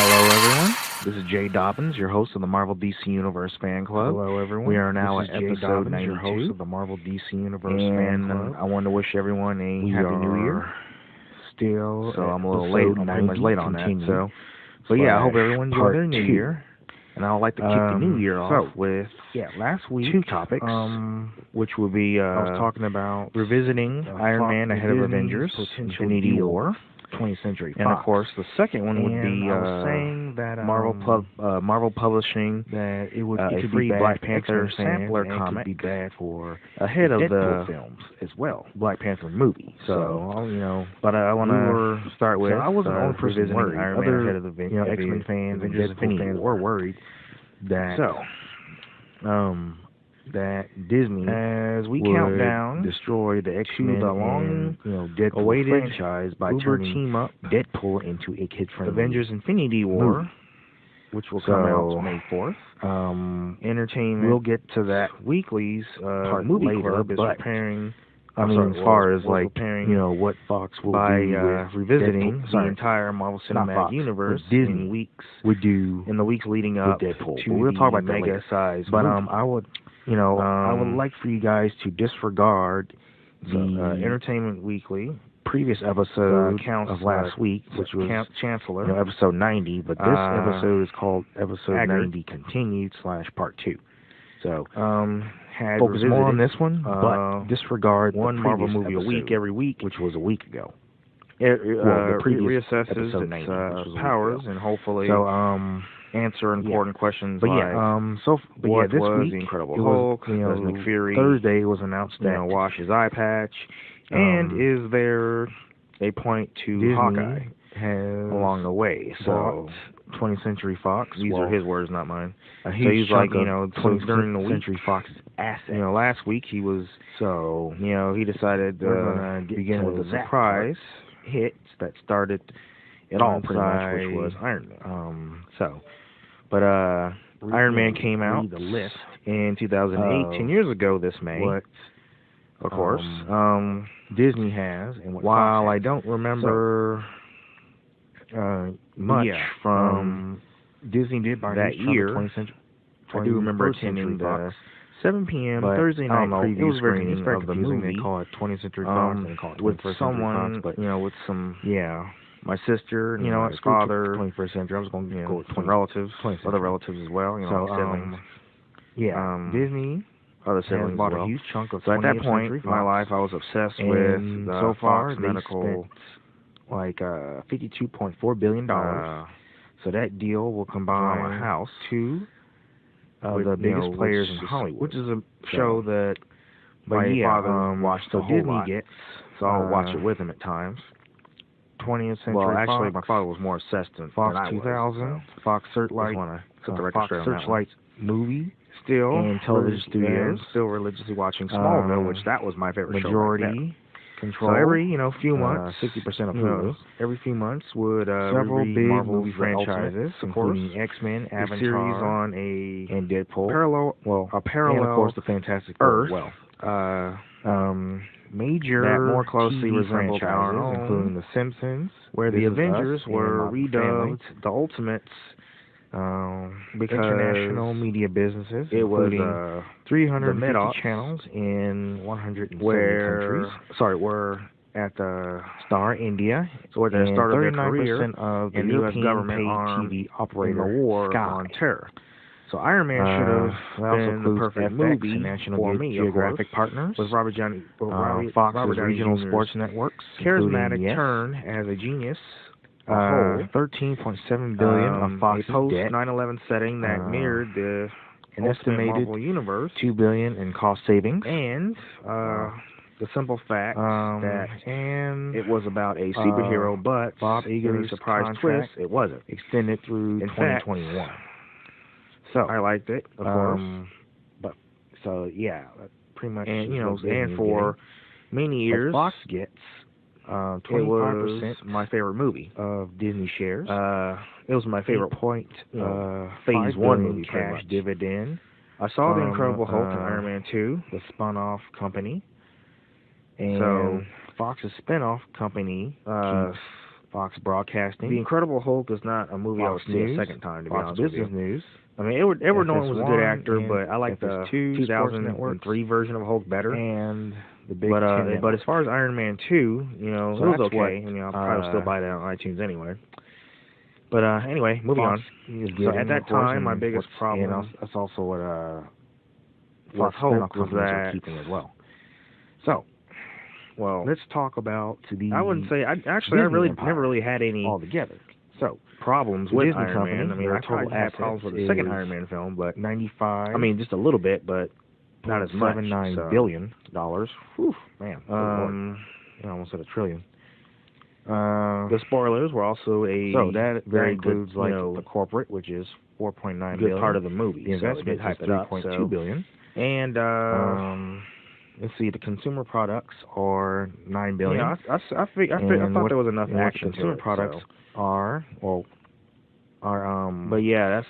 Hello, everyone. This is Jay Dobbins, your host of the Marvel DC Universe Fan Club. Hello, everyone. We are now This at is Jay episode Dobbins, 92, your host of the Marvel DC Universe and Fan Club. I want to wish everyone a Happy New Year. Still, so I'm a little late. I'm pretty much late on that. So yeah, I hope everyone enjoyed their New Year. And I would like to kick the New Year off with last week, two topics, which would be I was talking about revisiting Iron Man ahead of Avengers, Infinity War, 20th Century Fox. and of course the second one would be I was saying that Marvel publishing that it a could free be Black bad Panther for X-Men sampler fans, and comic it could be bad for ahead of Deadpool the films as well. Black Panther movie. So but I want to start with I wasn't the only person revisiting worried. Iron Man Other ahead of the X-Men fans and Avengers Deadpool Infinity fans War. were worried that that Disney, as we would count down destroy the X-Men to the long Deadpool awaited franchise by turning team up Deadpool into a kid-friendly Avengers Infinity War, movie, which will come out May 4th. Entertainment We'll get to that Weekly's movie later, club is but preparing. I mean, as far as like preparing, what Fox will by do with revisiting Deadpool, the entire Marvel Cinematic Fox, Universe Disney would do in the weeks leading up Deadpool. to We'll talk about that mega later. size. But movie. I would I would like for you guys to disregard the Entertainment Weekly previous episode counts of last week, which was Chancellor, episode 90, but this episode is called episode Haggard. 90 continued / part 2. So had focus more on revisited, this one, but disregard one the Marvel previous movie a episode, week every week, which was a week ago. the previous reassesses episode its 90, which was a week powers ago. and hopefully So answer important questions. But like this was week the Incredible it Hulk, was, does Nick Fury, Thursday it was announced that wash his eye patch, and is there a point to Disney Hawkeye has along the way? So 20th Century Fox. these are his words, not mine. A So huge he's like, chunk of so 20th during the week, Century Fox's assets. last week he was, he decided we're gonna begin with a that surprise hit that started it all pretty much, which was inside, Iron Man. But Iron Man came out the list in 2008, 10 years ago this May. what Of course. Disney has, and what While Fox I has. don't remember much from Disney did buy that year, 20th Century. I do remember 21st Century attending the Fox, 7 p.m. but Thursday I don't night know, preview it was very screening of the confusing. movie They call it 20th Century Fox, and they call it 21st with Century someone, Fox, but with some, yeah, my sister, my his father, 21st Century. I was going to go with some 20, relatives, 20th other century. relatives as well, So, siblings. Disney Other has siblings bought as well. a huge chunk of So at that 20th point Century in my Fox, life, I was obsessed and with the so far Fox they medical, spent like $52.4 billion. So that deal will combine drama house two of with, the biggest players in which is- Hollywood, which is a show that my father watched so a whole Disney lot, gets so I'll watch it with him at times. 20th Century Well, actually, Fox, my father was more obsessed than Fox I 2000, was. Fox I Searchlight, just want to set the record Fox straight on that one. Searchlight movie, Still, and television studios, still religiously watching Smallville, which that was my favorite show back then. majority control. So every few months, 60% of you know, Hulu. every few months would Several reread big Marvel movie franchises, of course, including X-Men, a Avatar, series on a and Deadpool. parallel, And of course the Fantastic Four Earth, as well. Major that more closely TV resembled our franchises, own, including The Simpsons, where This the Is Avengers Us, and were Modern redubbed Family. the Ultimates, because International media businesses, it was including 350 Mid-Aughts, channels in 170 where countries. were at the Star India, so at the and start of their 39% career of the in the U.S. European government paid arm TV in operator the war Sky. on terror. So Iron Man should have that also been the includes perfect FX movie and National for me, of Geographic course, partners, with Robert Downey Fox's Downey regional Jr.'s sports networks, charismatic including Yes, turn as a genius. A whole, $13.7 billion of Fox's a post debt, 9/11 setting that mirrored the an Ultimate estimated Marvel universe, $2 billion in cost savings, and the simple fact that and it was about a superhero, but Bob in Iger's a surprise contract twist, it wasn't. extended through In fact, 2021. So I liked it, of course. But so yeah, that pretty much. And is what Disney and is for many years, Fox gets it 25% was my favorite movie. of Disney shares. It was my favorite Phase 1 movie, cash dividend. I saw The from, Incredible Hulk and Iron Man 2. the spun-off company, and So Fox's spin-off company uh, keeps Fox Broadcasting. The Incredible Hulk is not a movie I would see a second time, to be honest with you. Fox Business News. I mean, Edward Norton was a good actor, but I like the 2003 version of Hulk better. And the Big but as far as Iron Man 2, you know, so it was okay. I mean, I'll probably still buy that on iTunes anyway. But anyway, moving on. So at that time, my biggest problem, and that's also what Fox Hulk was that keeping as well. So, well, let's talk about the. I wouldn't say I really never really had any altogether. So problems with Disney Iron Company, Man. I mean, I tried to have problems with the second Iron Man film, but 95. I mean, just a little bit, but not as much. $79 billion. Whew, man. I almost said $1 trillion. The spoilers were also so that includes good, the corporate, which is $4.9 billion part of the movie. The investment is $3.2 billion. And let's see, the consumer products are $9 billion. Yeah, I thought there was enough action. Consumer products are But yeah,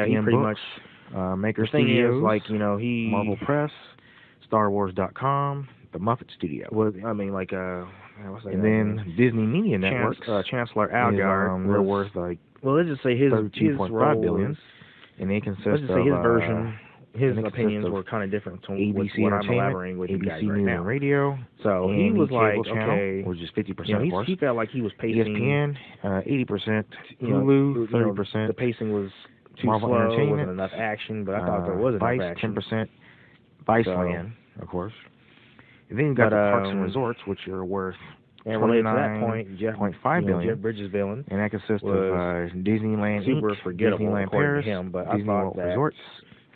he pretty much. Maker the thing Studios, is, he Marvel Press, StarWars.com, the Muppet Studio. Well, I mean, what's that? And then Disney Media Networks, Chancellor Algard, they're worth let's just say his $32.5 billion, and they consist let's just say his version. His opinions were kind of different from ABC what I'm elaborating with you guys right News now. And Radio. So he was like, okay, which is 50%. Of course. He felt like he was pacing. ESPN, 80%. Hulu, 30%. The pacing was too Marvel slow. Entertainment, wasn't enough action, but I thought there was enough action. 10%. Viceland, of course. And then you got the Parks and Resorts, which are worth. And related to that point, $29.5 billion. Jeff Bridges' villain, and that consists of Disneyland, super forgettable, Disneyland Paris, to him, but Disney I thought World that Resorts.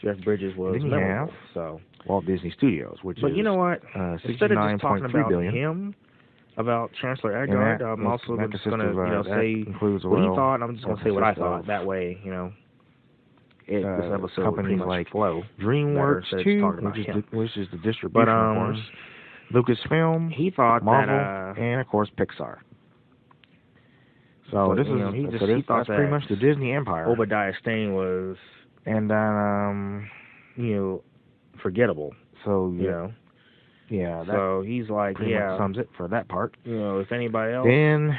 Jeff Bridges was memorable. So Walt Disney Studios, which but is you know what? Instead of just talking about billion, him, about Chancellor Agard, I'm also just going to say what he thought, and I'm just going to say what I thought. That way, this episode companies like flow. DreamWorks too, which is the distribution, of course. Lucasfilm, he thought Marvel, and of course Pixar. So this is that's pretty much the Disney empire. Obadiah Stane was, and forgettable. So so he's like, pretty much sums it for that part. If anybody else. Then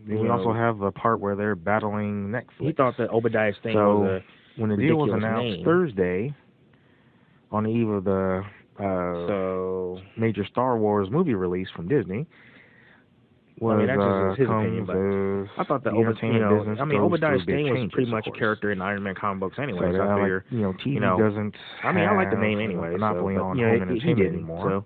we also have the part where they're battling Netflix. He thought that Obadiah Stane was a when the deal was announced Thursday, on the eve of the major Star Wars movie release from Disney. That's just his opinion, but I thought that Obadiah Stane was pretty much a character in Iron Man comic books anyway. So I figure, TV doesn't. I like the name anyway. Monopoly on home entertainment anymore.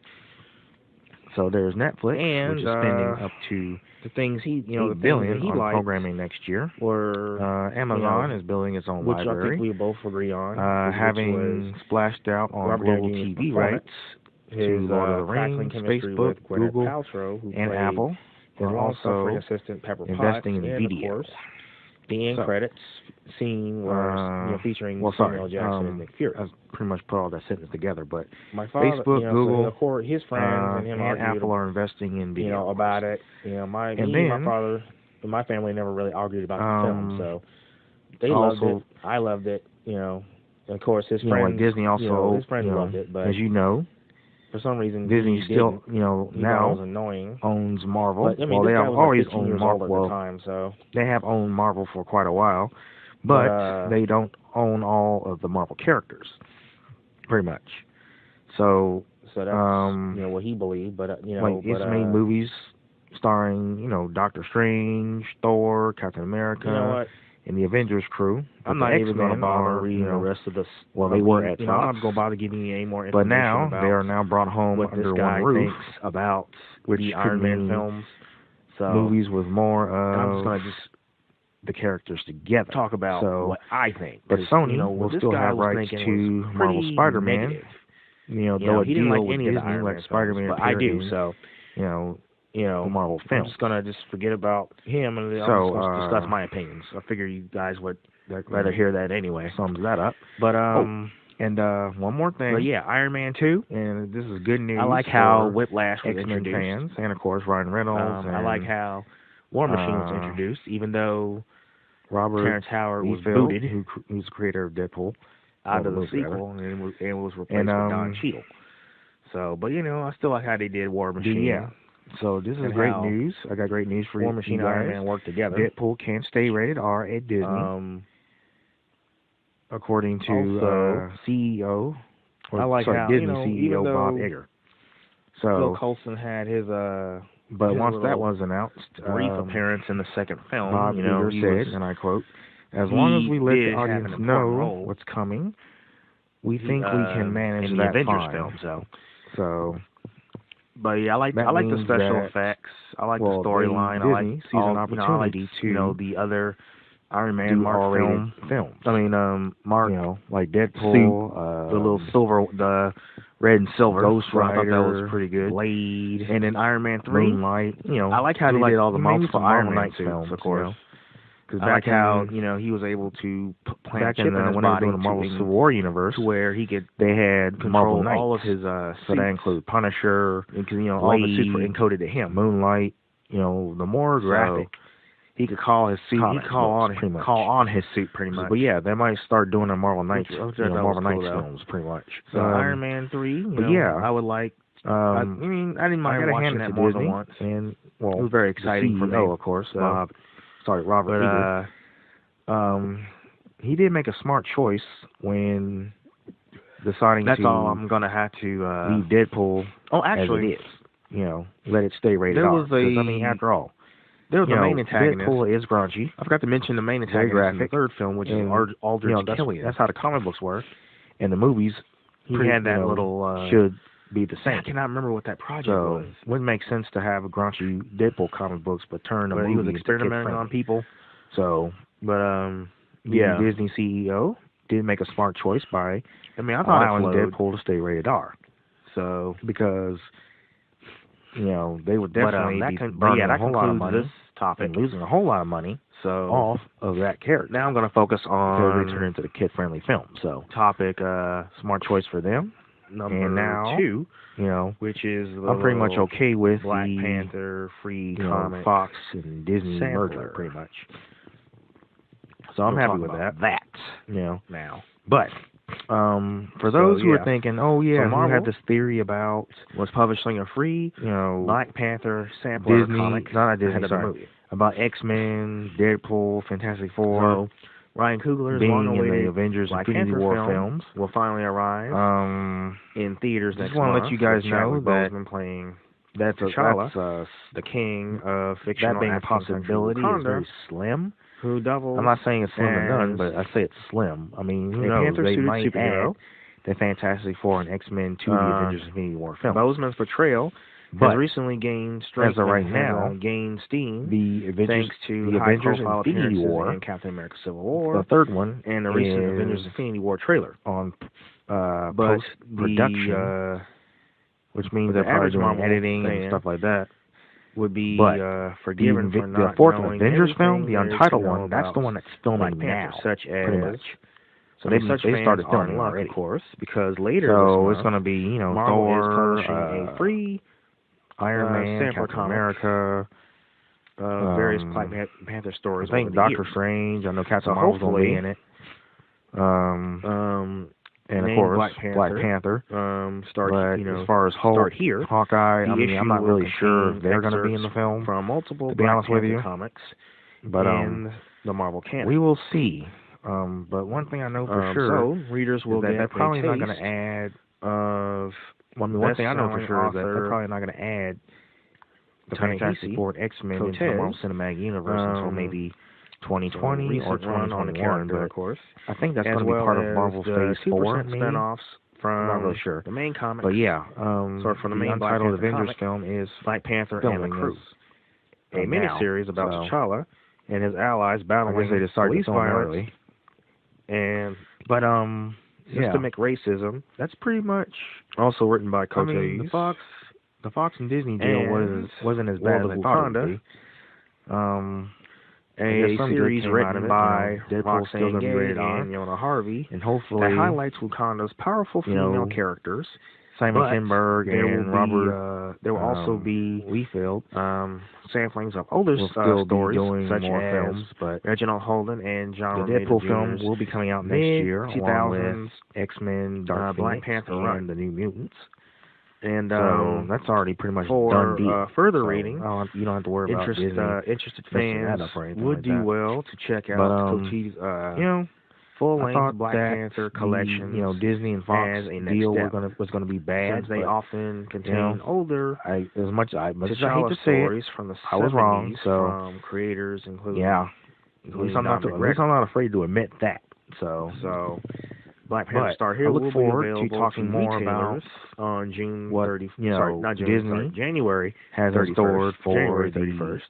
So there's Netflix, which is spending up to the things $8 billion on programming next year. Or Amazon is building its own library, which I think we both agree on. Having splashed out on global TV rights to Lord of the Rings, Facebook, Google, and Apple. They're also assistant Pepper investing Potts, in and video. Of course, the end credits scene where featuring Samuel Jackson and Nick Fury. I pretty much put all that sentence together, but my father, Facebook, Google, his friends and him and Apple are investing in video. About it. My father and my family never really argued about the film, so they loved it. I loved it. And of course his friends. Disney also. His friends loved it, but as you know. For some reason, Disney still, now owns Marvel. But, they have always owned Marvel. At the time, so they have owned Marvel for quite a while, but they don't own all of the Marvel characters, pretty much. So that's what he believed. But it's made movies starring Doctor Strange, Thor, Captain America. And the Avengers crew. I'm not even going to bother reading the rest of this. Well, they were at I'm not going to bother giving you any more information. But now they are now brought home under one roof about the Iron Man films. So movies with more of I'm just going to the characters together. Talk about what I think. But Sony will still have rights to Marvel Spider-Man. Though he didn't like any of the Disney, Iron Man like Spider-Man, but I do. So the Marvel films. I'm just gonna forget about him and I'm just discuss my opinions. I figure you guys would rather hear that anyway. Sums that up. But and one more thing. But Iron Man 2, and this is good news. I like how Whiplash was introduced, fans, and of course Ryan Reynolds. I like how War Machine was introduced, even though Terrence Howard was Eastfield, booted, who's the creator of Deadpool, out of the sequel, and was replaced with Don Cheadle. So, but I still like how they did War Machine. So this is great news. I got great news for you. War Machine and Iron Man work together. Deadpool can stay rated R at Disney, according to CEO. I like how Disney CEO Bob Iger. So Bill Coulson had his but once that was announced, brief appearance in the second film, Bob Iger said, and I quote, "As long as we let the audience know what's coming, we think we can manage in the Avengers fine." film. So, but yeah, I like the special effects. I like the storyline. I like sees an opportunity to the other Iron Man Mark films. I mean, Mark, like Deadpool, the little silver, the red and silver. Ghost Rider, I thought that was pretty good. Blade, and then Iron Man 3. Moonlight. I like how they did all the multiple Iron Man films, of course. Because back how he was able to plant a chip in his when body they were doing the Marvel Civil War universe, to where he could they had control all of his so that include Punisher, because all the suits were encoded to him. Moonlight, the more graphic. He could call his suit. He could call on his suit pretty much. But yeah, they might start doing the Marvel Knights, Marvel Knights films pretty much. So Iron Man 3. But yeah, I would like. I didn't mind watching that more than once. And it was very exciting for me. Of course, Robert Iger. He did make a smart choice when deciding That's all I'm gonna have to leave Deadpool. Actually, as it is. Let it stay rated R. After all. There was the main antagonist. Deadpool is grungy. I forgot to mention the main antagonist in the third film, which is Aldrich Killian. That's how the comic books were. And the movies, he had that little should be the same. I cannot remember what that project was. Wouldn't make sense to have a grungy Deadpool comic books, but turn the movie he was experimenting on people. So, but Disney CEO did make a smart choice by allowing Deadpool to stay rated R. So because they would definitely be burning a whole lot of money. And losing a whole lot of money off of that character. Now I'm going to focus on because they turn into the kid-friendly film. So smart choice for them. Number 2, which is I'm pretty much okay with Black the Panther free comic Fox and Disney merger, pretty much. So I'm happy with that. Now, but for those who are thinking, Marvel had this theory about was publishing a free, Black Panther sampler Disney, comic, not Disney, sorry, about X-Men, Deadpool, Fantastic Four. Ryan Coogler's being in the Avengers Infinity War films will finally arrive in theaters next month. Just want to let you guys know that playing that's T'Challa, the king of fictional. That being a possibility is very slim. Who doubles? I'm not saying it's slim and none, but I say it's slim. I mean, who knows? They might add the Fantastic Four and X-Men to the Avengers Infinity War film. Boseman's portrayal has recently gained strength. As of right now, gained steam. The Avengers, thanks to the Avengers Infinity War and Captain America: Civil War. The third one and the recent Avengers Infinity War trailer on post-production, which means they're probably doing editing and stuff like that. Would be forgiven for not the fourth knowing Avengers film, the there Untitled one, that's the one that's filming now, such as pretty much. So they started filming already, of course, because later so it's going to be Marvel Thor, is publishing a free Iron Man, Captain America, various Black Panther stories. I think Doctor Strange. I know Captain Marvel's going to be in it. And of course, Black Panther. As far as Hulk, Hawkeye, I'm not really sure if they're going to be in the film. From multiple to be honest with you, comics, but the Marvel canon. We will see. But one thing I know for sure, so readers will is that get they're probably not going to add. One thing I know for sure is that they're probably not going to add the Fantastic Four and X-Men into the Marvel Cinematic Universe until maybe 2020 or 2021, but of course. I think that's going to be part of Marvel's Phase 4 spinoffs from I'm not really sure. The main comics. But yeah, so from the main Untitled Avengers comic, film is Black Panther and the Crew, a miniseries about T'Challa and his allies battling police violence and systemic racism. That's pretty much also written by Cotes. The Fox and Disney deal wasn't as bad as they thought it would be. A series written by Roxanne Gay and Yona Harvey, and hopefully that highlights Wakanda's powerful female characters. Simon Kinberg and Robert. There will also be Liefeld samplings of older stories, such more as films, but Reginald Holden and John the Deadpool film will be coming out next year, along with X-Men, Black Panther, and the New Mutants. And so that's already pretty much done deal. Further reading, you don't have to worry about Disney. Interested fans would do well to check out Coty's full-length Black Panther collection. Disney and Fox deal was gonna be bad. Since they often contain older, as much as I hate to say it, from the 70s, I was wrong. So from creators including at least I'm not afraid to admit that. So Black Panther Star here. I look forward to talking more about on June 30th. January has in store for January 31st.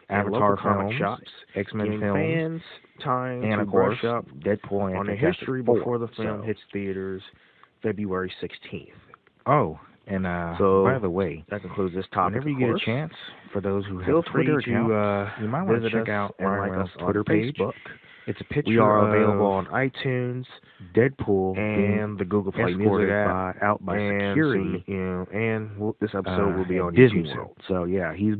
Avatar comic shops, X-Men films, fans time and of course Deadpool on the history before the film hits theaters February 16th. Oh, and so by the way, that concludes this topic. Whenever you get a chance, for those who have Twitter accounts, you might want to check out Ryan Reynolds' Twitter page. It's a picture. We are available on iTunes, Deadpool, and the Google Play Music app. Out by security, and this episode will be on Disney World. So yeah, he's